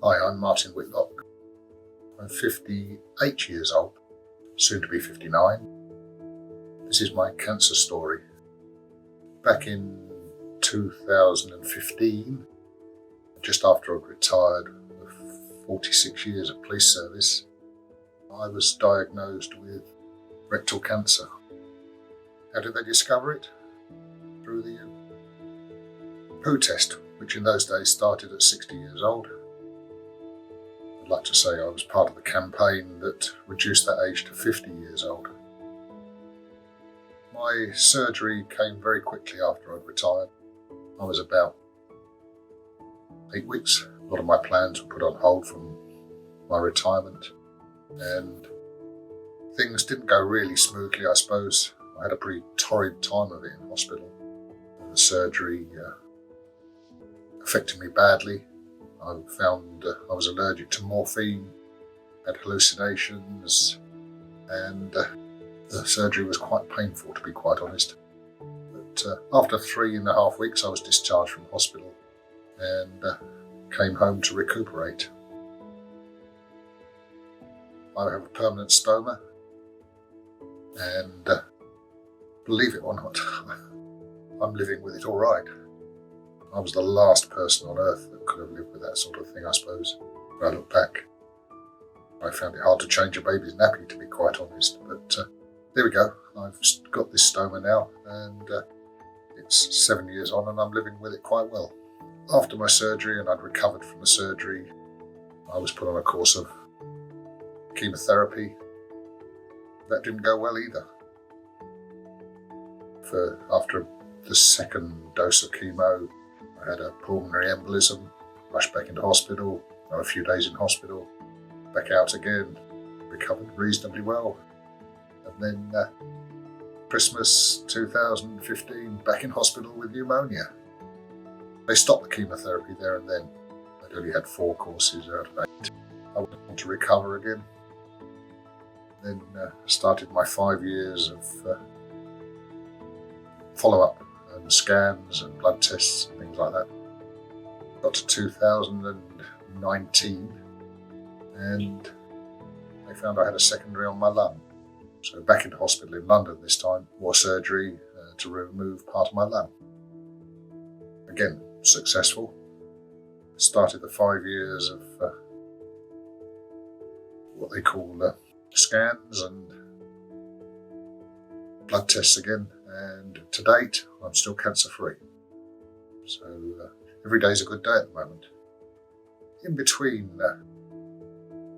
Hi, I'm Martin Whitlock. I'm 58 years old, soon to be 59. This is my cancer story. Back in 2015, just after I'd retired with 46 years of police service, I was diagnosed with rectal cancer. How did they discover it? Through the poo test, which in those days started at 60 years old. I'd like to say I was part of the campaign that reduced that age to 50 years old. My surgery came very quickly after I'd retired. I was about 8 weeks. A lot of my plans were put on hold from my retirement, and things didn't go really smoothly, I suppose. I had a pretty torrid time of it in hospital. The surgery affected me badly. I found I was allergic to morphine, had hallucinations, and the surgery was quite painful, to be quite honest. But after 3.5 weeks, I was discharged from hospital and came home to recuperate. I have a permanent stoma, and believe it or not, I'm living with it all right. I was the last person on earth that could have lived with that sort of thing, I suppose. When I look back, I found it hard to change a baby's nappy, to be quite honest. But there we go. I've got this stoma now, and it's 7 years on, and I'm living with it quite well. After my surgery, and I'd recovered from the surgery, I was put on a course of chemotherapy. That didn't go well either. After the second dose of chemo, I had a pulmonary embolism, rushed back into hospital, a few days in hospital, back out again, recovered reasonably well. And then Christmas 2015, back in hospital with pneumonia. They stopped the chemotherapy there and then. I'd only had 4 courses out of 8. I went on to recover again. Then started my 5 years of follow-up and scans and blood tests and things like that. Got to 2019 and they found I had a secondary on my lung. So back into hospital in London this time, more surgery to remove part of my lung. Again, successful. Started the 5 years of what they call scans and blood tests again, and to date I'm still cancer free. So every day is a good day at the moment. In between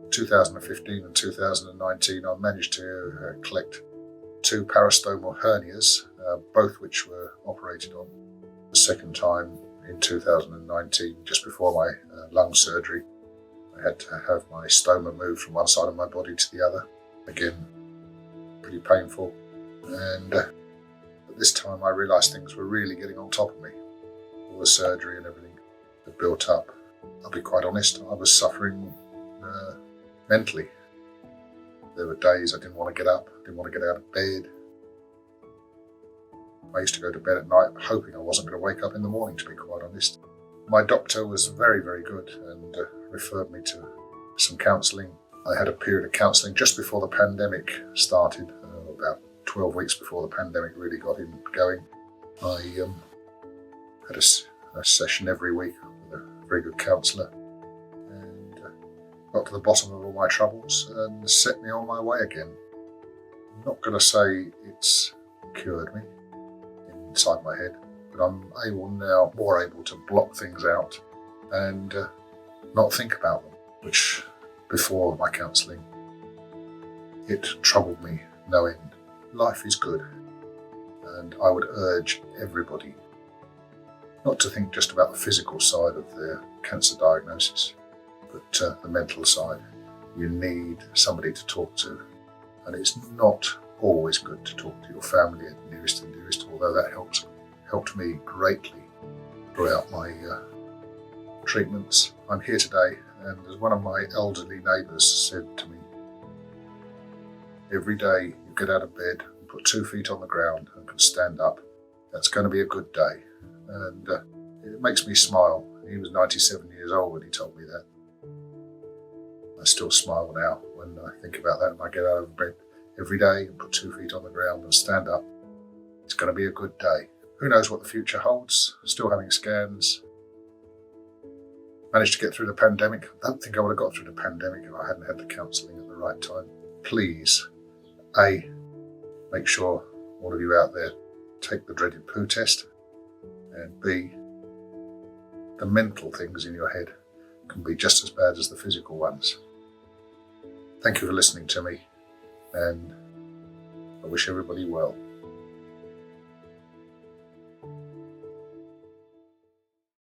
2015 and 2019 I managed to collect 2 parastomal hernias, both which were operated on. The second time in 2019, just before my lung surgery, I had to have my stoma moved from one side of my body to the other. Again, pretty painful. And at this time I realised things were really getting on top of me. All the surgery and everything had built up. I'll be quite honest, I was suffering mentally. There were days I didn't want to get up, didn't want to get out of bed. I used to go to bed at night hoping I wasn't going to wake up in the morning, to be quite honest. My doctor was very, very good and referred me to some counselling. I had a period of counselling just before the pandemic started, about 12 weeks before the pandemic really got going. I had a session every week with a very good counsellor and got to the bottom of all my troubles and set me on my way again. I'm not going to say it's cured me inside my head, but I'm more able to block things out and not think about them, which before my counselling, it troubled me knowing life is good. And I would urge everybody not to think just about the physical side of their cancer diagnosis, but the mental side. You need somebody to talk to, and it's not always good to talk to your family and nearest and dearest, although that helped me greatly throughout my treatments. I'm here today, and as one of my elderly neighbours said to me, every day you get out of bed and put 2 feet on the ground and can stand up, that's going to be a good day. And it makes me smile. He was 97 years old when he told me that. I still smile now when I think about that, and I get out of bed every day and put 2 feet on the ground and stand up. It's going to be a good day. Who knows what the future holds? Still having scans. Managed to get through the pandemic. I don't think I would have got through the pandemic if I hadn't had the counselling at the right time. Please, A, make sure all of you out there take the dreaded poo test, and B, the mental things in your head can be just as bad as the physical ones. Thank you for listening to me, and I wish everybody well.